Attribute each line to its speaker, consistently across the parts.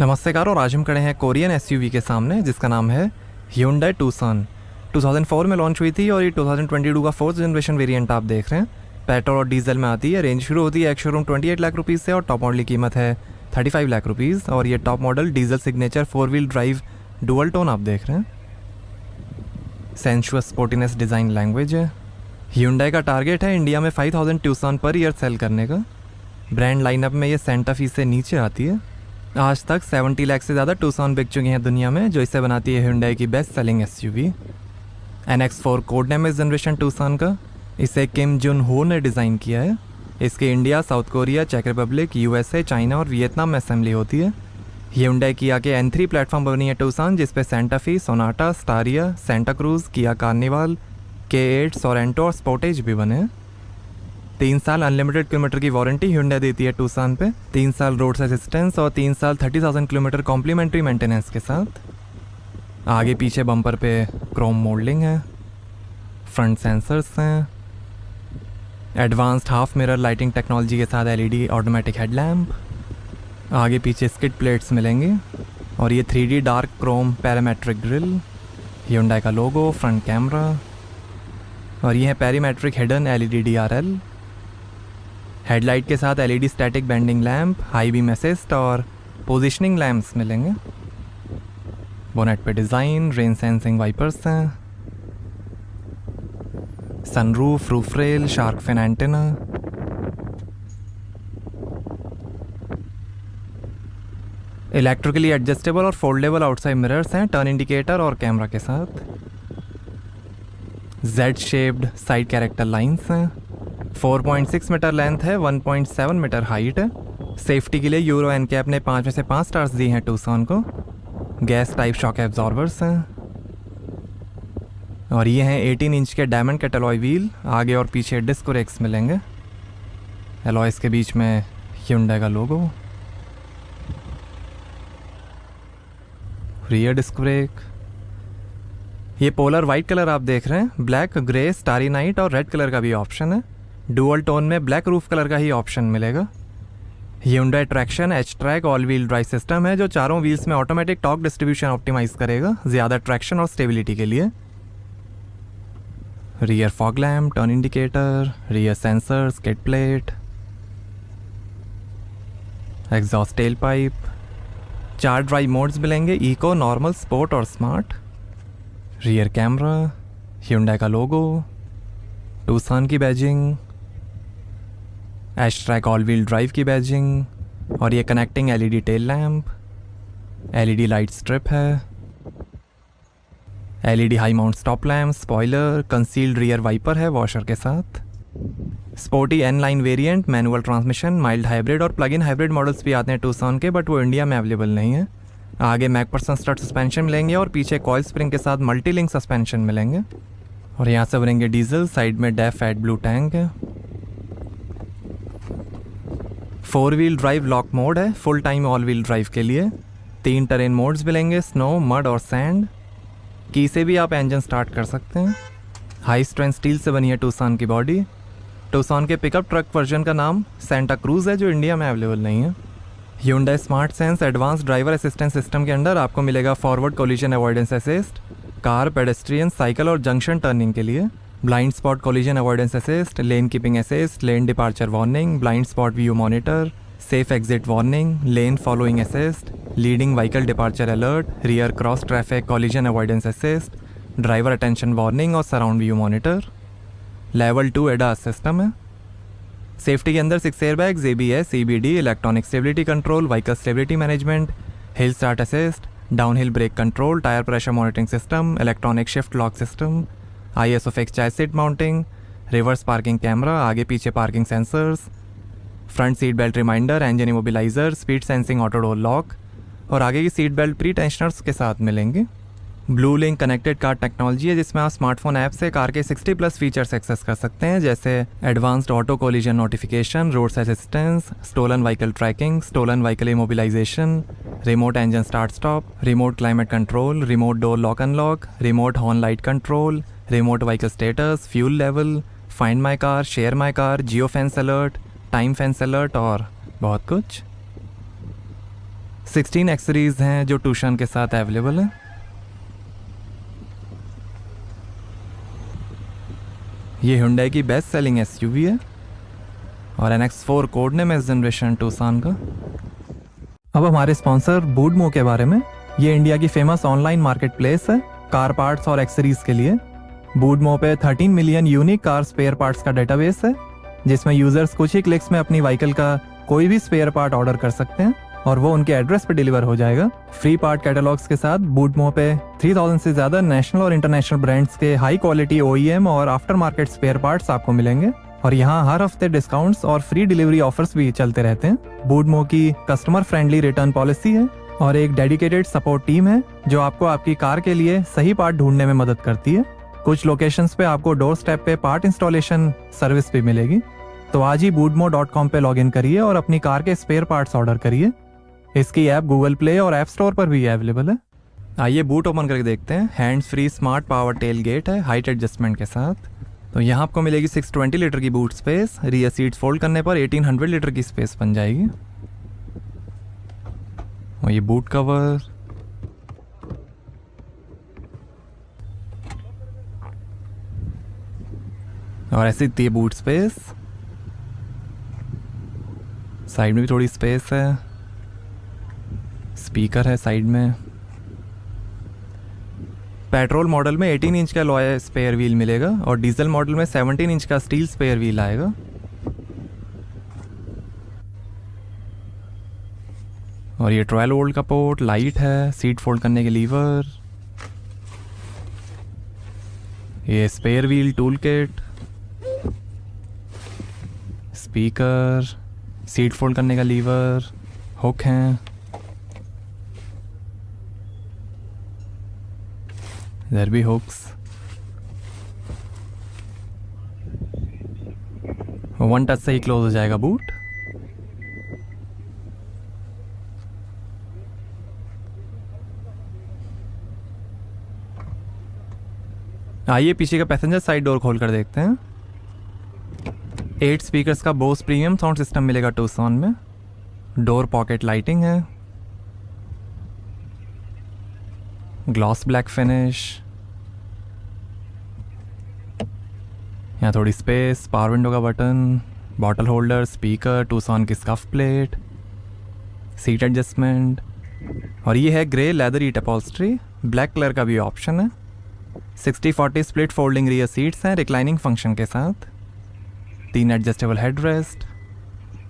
Speaker 1: नमस्कार। और आज हम खड़े हैं कोरियन एसयूवी के सामने जिसका नाम है Hyundai Tucson। 2004 में लॉन्च हुई थी और ये 2022 का फोर्थ जनरेशन वेरिएंट आप देख रहे हैं। पेट्रोल और डीजल में आती है। रेंज शुरू होती है एक्स शोरूम 28 लाख रुपीज़ से और टॉप मॉडल की कीमत है 35 लाख रुपीज़। और ये top model diesel signature 4 wheel drive dual tone आप देख रहे हैं। सेंशुअस स्पोर्टीनेस डिज़ाइन लैंग्वेज है। Hyundai का टारगेट है इंडिया में 5000 Tucson पर ईयर सेल करने का। ब्रांड लाइनअप में ये सेंटा फी से नीचे आती है। आज तक 70 लाख से ज़्यादा Tucson बिक चुकी हैं दुनिया में, जो इसे बनाती है Hyundai की best selling SUV. NX4 code name इस जनरेशन Tucson का। इसे किम जुन हो ने डिज़ाइन किया है। इसके इंडिया, साउथ कोरिया, चेक रिपब्लिक, USA, चाइना और वियतनाम में असेंबली होती है। Hyundai किया के N3 प्लेटफॉर्म पर बनी है Tucson, जिसपे सेंटा फी, सोनाटा, स्टारिया, सेंटा क्रूज, किया कार्निवाल, K8, सोरेंटो और स्पोर्टेज भी बने हैं। 3 साल अनलिमिटेड किलोमीटर की वारंटी Hyundai देती है Tucson पे, 3 साल रोड असिस्टेंस और 3 साल 30,000 किलोमीटर कॉम्प्लीमेंट्री मेंटेनेंस के साथ। आगे पीछे बम्पर पे क्रोम मोल्डिंग है। फ्रंट सेंसर्स हैं। Advanced half mirror lighting technology के साथ LED ऑटोमेटिक हेडलैम्प। आगे पीछे स्किड प्लेट्स मिलेंगे और ये 3D dark chrome parametric grille. Hyundai का लोगो, फ्रंट कैमरा और ये है parametric hidden LED DRL। Headlight के साथ LED static bending lamp, high beam assist और पोजिशनिंग लैम्प्स मिलेंगे। बोनेट पे डिज़ाइन, रेन सेंसिंग वाइपर्स हैं। Sunroof, roof rail, shark fin antenna. Electrically adjustable और फोल्डेबल आउटसाइड मिरर्स हैं, टर्न इंडिकेटर और camera के साथ। Z shaped side character lines हैं। 4.6 मीटर लेंथ है, 1.7 मीटर हाइट है। सेफ्टी के लिए यूरो NCAP ने 5 में से 5 स्टार्स दिए हैं Tucson को। गैस टाइप शॉक एब्जॉर्बर्स हैं और ये हैं 18 इंच के डायमंड कट अलॉय व्हील। आगे और पीछे डिस्क ब्रेक्स मिलेंगे। अलॉयस के बीच में Hyundai का लोगो। Rear disc brake. ये पोलर वाइट कलर आप देख रहे हैं। ब्लैक, ग्रे, स्टारी नाइट और रेड कलर का भी ऑप्शन है। डुअल टोन में ब्लैक रूफ कलर का ही ऑप्शन मिलेगा। Hyundai traction H-Track all wheel drive system है, जो चारों व्हील्स में ऑटोमेटिक टॉर्क डिस्ट्रीब्यूशन ऑप्टिमाइज करेगा ज़्यादा ट्रैक्शन और स्टेबिलिटी के लिए। Rear fog lamp, turn indicator, rear sensor, skid plate, exhaust tail pipe. 4 drive modes मिलेंगे, इको, नॉर्मल, स्पोर्ट और स्मार्ट। रियर कैमरा, Hyundai का लोगो, Tucson की badging, H-Track all wheel drive की बैजिंग और ये connecting LED tail lamp. LED light strip है। LED high mount stop lamp, spoiler, concealed rear wiper है washer के साथ। Sporty N line variant, manual transmission, mild hybrid और plug in hybrid models भी आते हैं Tucson के, बट वो इंडिया में अवेलेबल नहीं है। आगे मैकपर्सन स्टड सस्पेंशन मिलेंगे और पीछे कॉइल स्प्रिंग के साथ मल्टी लिंक सस्पेंशन मिलेंगे। और यहाँ से बनेंगे डीजल। साइड में डेफ एड ब्लू टैंक है। 4 व्हील ड्राइव लॉक मोड है, full time all wheel drive के लिए। 3 टेरेन मोड्स मिलेंगे, स्नो, मड और सैंड। की से भी आप इंजन स्टार्ट कर सकते हैं। हाई स्ट्रेंथ स्टील से बनी है Tucson की बॉडी। Tucson के पिकअप ट्रक वर्जन का नाम सेंटा क्रूज है, जो इंडिया में अवेलेबल नहीं है। Hyundai smart sense advance driver assistance system के अंदर आपको मिलेगा forward collision avoidance assist, car, pedestrian, cycle और जंक्शन टर्निंग के लिए। Blind spot collision avoidance assist, lane keeping assist, lane departure warning, blind spot view monitor, safe exit warning, lane following assist, leading vehicle departure alert, rear cross traffic collision avoidance assist, driver attention warning और surround view monitor. Level 2 ADAS system है। Safety के अंदर 6 airbags, ABS, EBD, electronic stability control, vehicle stability management, hill start assist, downhill brake control, tyre pressure monitoring system, electronic shift lock system, ISO fix child seat mounting, reverse parking camera, आगे पीछे parking sensors, front seat belt reminder, engine immobiliser, speed sensing auto door lock और आगे की seat belt pre tensioners के साथ मिलेंगे। Blue link connected car technology है, जिसमें आप स्मार्टफोन ऐप से कार के 60+ फीचर्स एक्सेस कर सकते हैं, जैसे advanced auto collision notification, road assistance, stolen vehicle tracking, stolen vehicle immobilisation, remote engine start stop, remote climate control, remote door lock unlock, remote horn light control, remote vehicle status, fuel level, find my car, share my car, geo fence alert, time fence alert और बहुत कुछ। 16 accessories हैं जो tuition के साथ available है। ये Hyundai की बेस्ट सेलिंग SUV है और NX4 कोड नेम है इस जनरेशन टूसान का। अब हमारे स्पॉन्सर बूडमो के बारे में। ये इंडिया की फेमस ऑनलाइन मार्केट प्लेस है कार पार्ट्स और एक्सेसरीज के लिए। बूडमो पे 13 million unique car spare parts का डेटाबेस है, जिसमें यूजर्स कुछ ही क्लिक्स में अपनी व्हीकल का कोई भी स्पेयर पार्ट ऑर्डर कर सकते हैं और वो उनके एड्रेस पे डिलीवर हो जाएगा। फ्री पार्ट कैटलॉग्स के साथ बूडमो पे 3000 से ज्यादा नेशनल और इंटरनेशनल ब्रांड्स के हाई क्वालिटी OEM और आफ्टर मार्केट स्पेयर पार्ट्स आपको मिलेंगे और यहाँ हर हफ्ते डिस्काउंट्स और फ्री डिलीवरी ऑफर्स भी चलते रहते हैं। बूडमो की कस्टमर फ्रेंडली रिटर्न पॉलिसी है और एक डेडिकेटेड सपोर्ट टीम है जो आपको आपकी कार के लिए सही पार्ट ढूंढने में मदद करती है। कुछ लोकेशंस पे आपको डोर स्टेप पे पार्ट इंस्टॉलेशन सर्विस भी मिलेगी। तो आज ही boodmo.com पे लॉगिन करिए और अपनी कार के स्पेयर पार्ट्स ऑर्डर करिए। इसकी ऐप गूगल प्ले और ऐप स्टोर पर भी अवेलेबल है। आइए बूट ओपन करके देखते हैं। Hands free smart power tail gate है हाइट एडजस्टमेंट के साथ। तो यहाँ आपको मिलेगी 620 लीटर की boot space. Rear seats fold करने पर 1800 लीटर की स्पेस बन जाएगी। और ये बूट कवर, और ऐसी दिखती है बूट स्पेस। साइड में भी थोड़ी स्पेस है, स्पीकर है साइड में। पेट्रोल मॉडल में 18 इंच का लॉय स्पेयर व्हील मिलेगा और डीजल मॉडल में 17 इंच का स्टील स्पेयर व्हील आएगा। और ये 12 वोल्ट का पोर्ट, लाइट है, सीट फोल्ड करने के लीवर, ये spare wheel tool kit, speaker, seat fold करने का लीवर, हुक हैं, इधर भी हुक्स। 1 टच से ही क्लोज हो जाएगा बूट। आइए पीछे का पैसेंजर साइड डोर खोल कर देखते हैं। 8 स्पीकर्स का बोस प्रीमियम साउंड सिस्टम मिलेगा टूसान में। डोर पॉकेट लाइटिंग है, ग्लॉस ब्लैक फिनिश, यहाँ थोड़ी स्पेस, पावर विंडो का बटन, बॉटल होल्डर, स्पीकर, टूसान की स्कफ प्लेट, सीट एडजस्टमेंट। और ये है ग्रे लेदर ईट अपॉल्स्ट्री, ब्लैक कलर का भी ऑप्शन है। 60-40 स्प्लिट फोल्डिंग रियर सीट्स हैं रिक्लाइनिंग फंक्शन के साथ। 3 एडजस्टेबल हेडरेस्ट,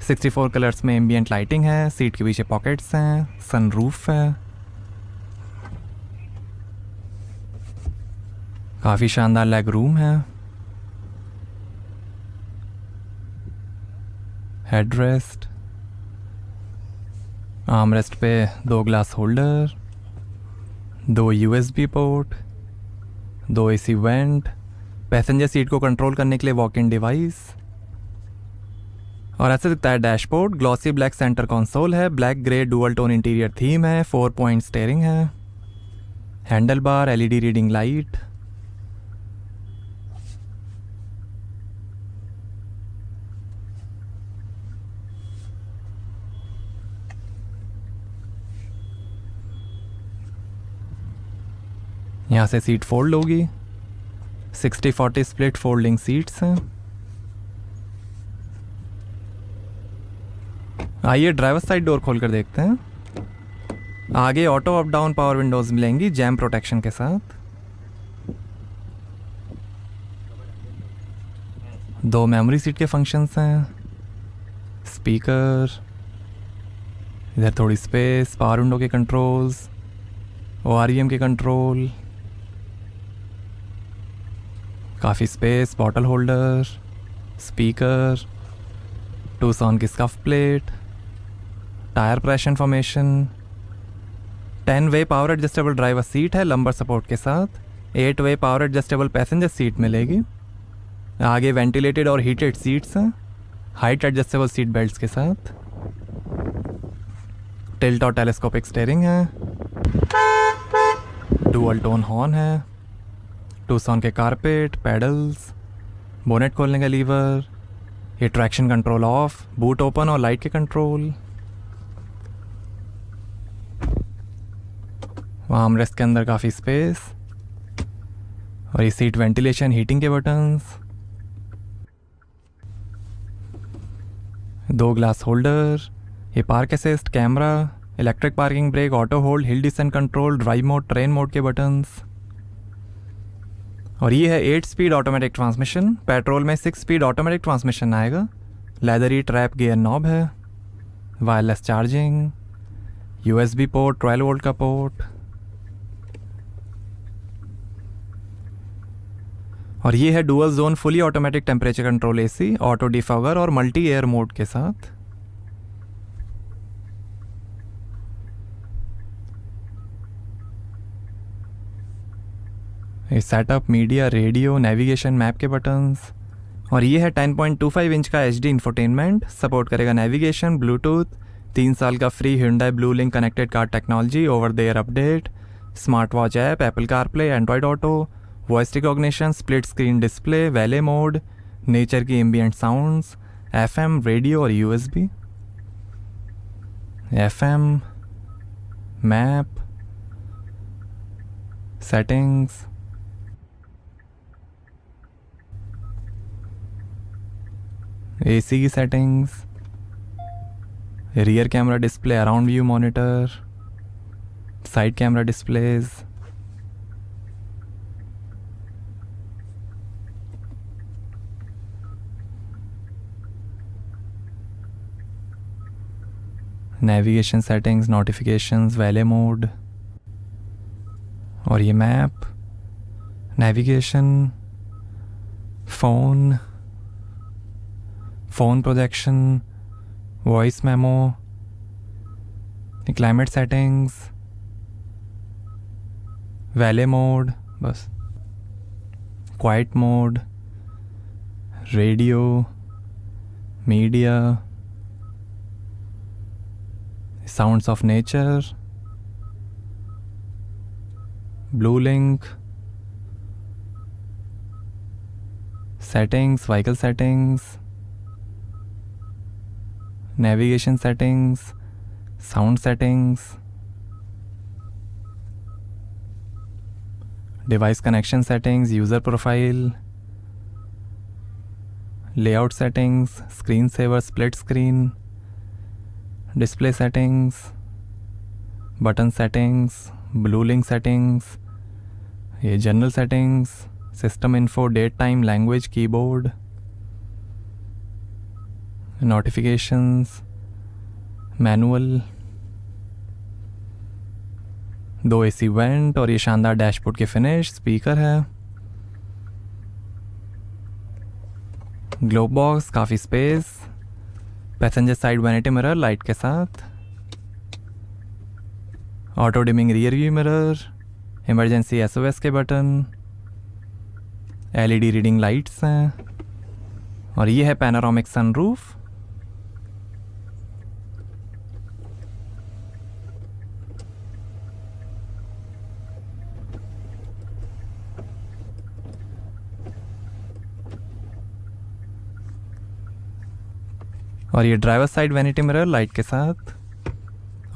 Speaker 1: 64 कलर्स में एम्बियंट लाइटिंग है, सीट के पीछे पॉकेट्स हैं, सनरूफ है। काफ़ी शानदार लेग रूम है, हेडरेस्ट, आर्मरेस्ट पे 2 glass holder, 2 USB port, 2 AC went, passenger seat को कंट्रोल करने के लिए वॉक इन डिवाइस। और ऐसे दिखता है dashboard. Glossy black centre console है, black grey dual tone interior theme है, 4 पॉइंट स्टीयरिंग है, handle bar, LED reading light. यहाँ से सीट फोल्ड होगी, 60-40 स्प्लिट फोल्डिंग सीट्स हैं। आइए ड्राइवर साइड डोर खोल कर देखते हैं। आगे auto up down power Windows मिलेंगी जैम प्रोटेक्शन के साथ। 2 मेमोरी सीट के फंक्शंस हैं, स्पीकर, इधर थोड़ी स्पेस, पावर विंडो के कंट्रोल्स, OREM के कंट्रोल, काफ़ी स्पेस, बॉटल होल्डर, स्पीकर, टूसान की scuff plate, tyre pressure information. 10 वे पावर एडजस्टेबल ड्राइवर सीट है लंबर सपोर्ट के साथ। 8 वे पावर एडजस्टेबल पैसेंजर सीट मिलेगी। आगे वेंटिलेटेड और हीटेड सीट्स हैं, हाइट एडजस्टेबल सीट बेल्ट्स के साथ। टिल्ट और टेलीस्कोपिक स्टीयरिंग है, डुअल टोन हॉर्न है, टूसान के कारपेट, पैडल्स, बोनेट खोलने का लीवर, ये traction control of, boot open और लाइट के कंट्रोल। वहाँ आर्मरेस्ट के अंदर काफ़ी स्पेस, और ये सीट वेंटिलेशन हीटिंग के बटन्स, 2 ग्लास होल्डर, ये park assist, camera, electric parking brake, auto hold, hill descent control, drive mode, train mode के बटन्स। और ये है 8 स्पीड ऑटोमेटिक ट्रांसमिशन, पेट्रोल में 6 स्पीड ऑटोमेटिक ट्रांसमिशन आएगा। लेदरी ट्रैप गियर नॉब है, wireless charging, USB port, 12 volt का port. और ये है dual zone fully automatic temperature control AC, auto defogger और मल्टी एयर मोड के साथ। ये setup, media, radio, navigation, map के बटन्स। और ये है 10.25 इंच का HD इंफोटेनमेंट, सपोर्ट करेगा नेविगेशन, ब्लूटूथ, 3 साल का free Hyundai blue link connected car technology, over the air update, smart watch app, Apple CarPlay, Android auto, voice recognition, split screen display, valet mode, nature की ambient sounds, FM, radio और USB, FM, map, settings, AC की settings, rear camera display, around view monitor, side camera displays, navigation settings, notifications, valet mode, और ये map, navigation, phone projection, voice memo, climate settings, valet mode, बस quiet mode, radio, media, sounds of nature, Blue Link, settings, vehicle settings, navigation settings, sound settings, device connection settings, user profile, layout settings, screen saver, split screen, display settings, button settings, Blue Link settings, ये general settings, system info, date time, language, keyboard, notifications, manual, 2 AC vent और ये शानदार dashboard के finish, speaker है, glove box, काफ़ी space, passenger side vanity mirror light के साथ, auto dimming rear view mirror, emergency SOS के बटन, LED रीडिंग लाइट्स हैं, और ये है पैनोरामिक सनरूफ। और ये driver side vanity mirror light के साथ,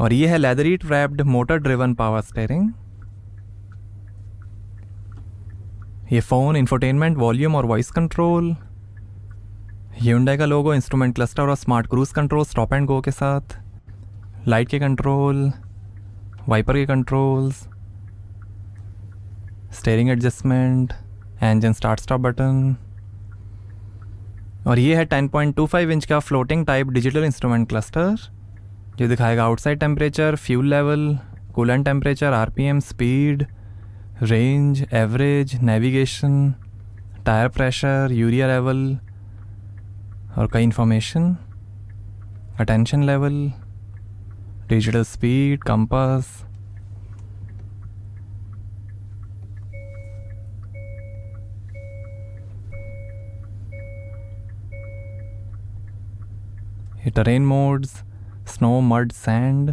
Speaker 1: और ये है leathery wrapped motor driven power steering. ये फ़ोन, इंफोटेनमेंट, वॉल्यूम और वॉइस कंट्रोल, Hyundai का लोगो, इंस्ट्रूमेंट क्लस्टर और smart cruise control, stop and go के साथ, लाइट के कंट्रोल, वाइपर के controls, steering adjustment, engine start stop button. और ये है 10.25 इंच का floating type digital instrument cluster, जो दिखाएगा outside temperature, fuel level, coolant temperature, RPM, speed, range, average, navigation, tyre pressure, urea level और कई information, attention level, digital speed, compass. ये terrain modes, snow, mud, sand,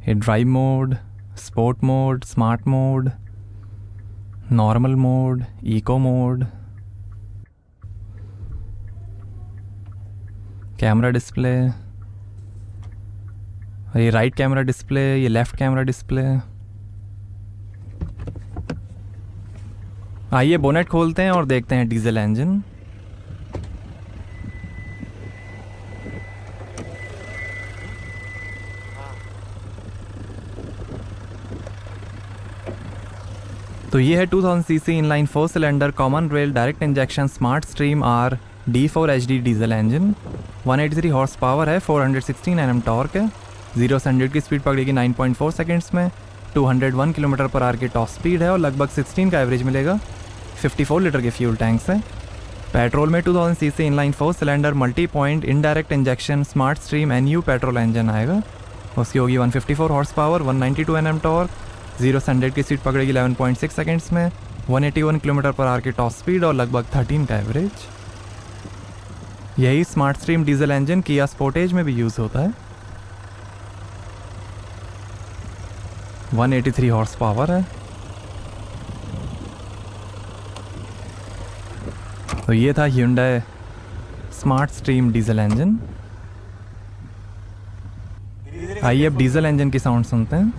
Speaker 1: ये drive mode, sport mode, smart mode, normal mode, eco mode, camera display, और ये right camera display, ये left camera display. आइए bonnet खोलते हैं और देखते हैं डीजल इंजन। तो ये है 2000 cc inline 4 cylinder common rail direct injection smart stream R D4 HD diesel engine. 183 horse power है, 416 Nm टॉर्क है। 0 से 100 की स्पीड पकड़ेगी 9.4 सेकेंड्स में। 201 किलोमीटर पर आवर की टॉप स्पीड है और लगभग 16 का एवरेज मिलेगा। 54 लीटर के फ्यूल टैंक्स हैं। पेट्रोल में 2000 cc inline 4 cylinder multi point indirect injection smart stream NU petrol engine आएगा। उसकी होगी 154 हॉर्स पावर, 192 Nm टॉर्क। 0 से 100 की स्पीड पकड़ेगी 11.6 सेकेंड्स में। 181 किलोमीटर पर आवर की टॉप स्पीड और लगभग 13 का एवरेज। यही स्मार्ट स्ट्रीम डीजल इंजन किया स्पोर्टेज में भी यूज़ होता है। 183 हॉर्स पावर है। तो ये था Hyundai smart stream diesel engine. आइए अब डीजल इंजन की साउंड सुनते हैं।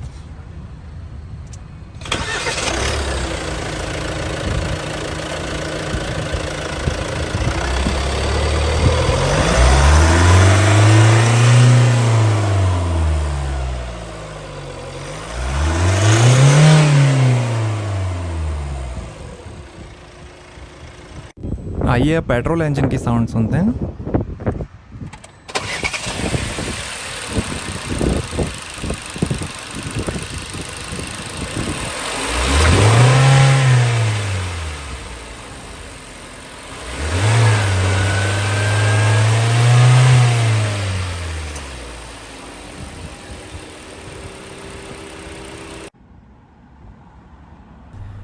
Speaker 1: आइए अब पेट्रोल इंजन की साउंड सुनते हैं।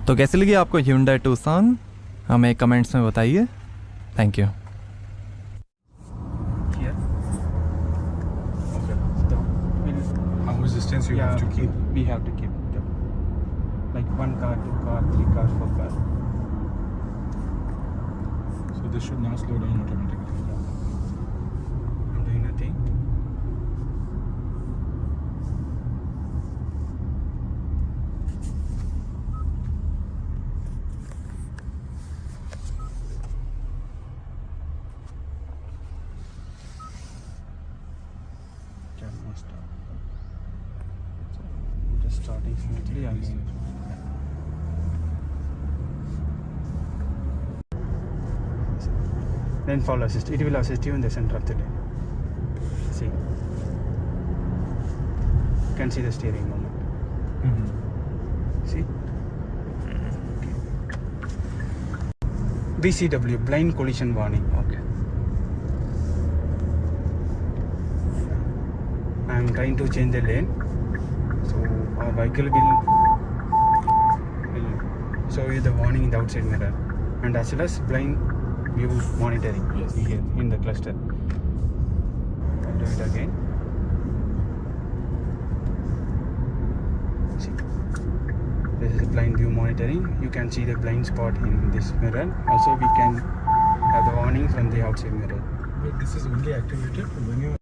Speaker 1: तो कैसी लगी आपको Hyundai Tucson? हमें कमेंट्स में बताइए। Thank you.
Speaker 2: Here.
Speaker 3: Okay.
Speaker 2: The will,
Speaker 3: How much distance you
Speaker 2: yeah,
Speaker 3: have to keep?
Speaker 2: we have to keep the, like 1 car, 2 car, 3 cars, 4 car.
Speaker 3: So this should now slow down automatically.
Speaker 2: I'm doing nothing. Camera start. So just starting smoothly again. Then follow assist. It will assist you in the center of the lane. See. You can see the steering movement. See? BCW, blind collision warning.
Speaker 3: Okay.
Speaker 2: I am trying to change the lane. So our vehicle will show you the warning in the outside mirror and as well as blind view monitoring
Speaker 3: Yes.
Speaker 2: here in the cluster. I'll do it again. See, this is blind view monitoring. You can see the blind spot in this mirror. Also, we can have the warning from the outside mirror.
Speaker 3: But this is only activated when you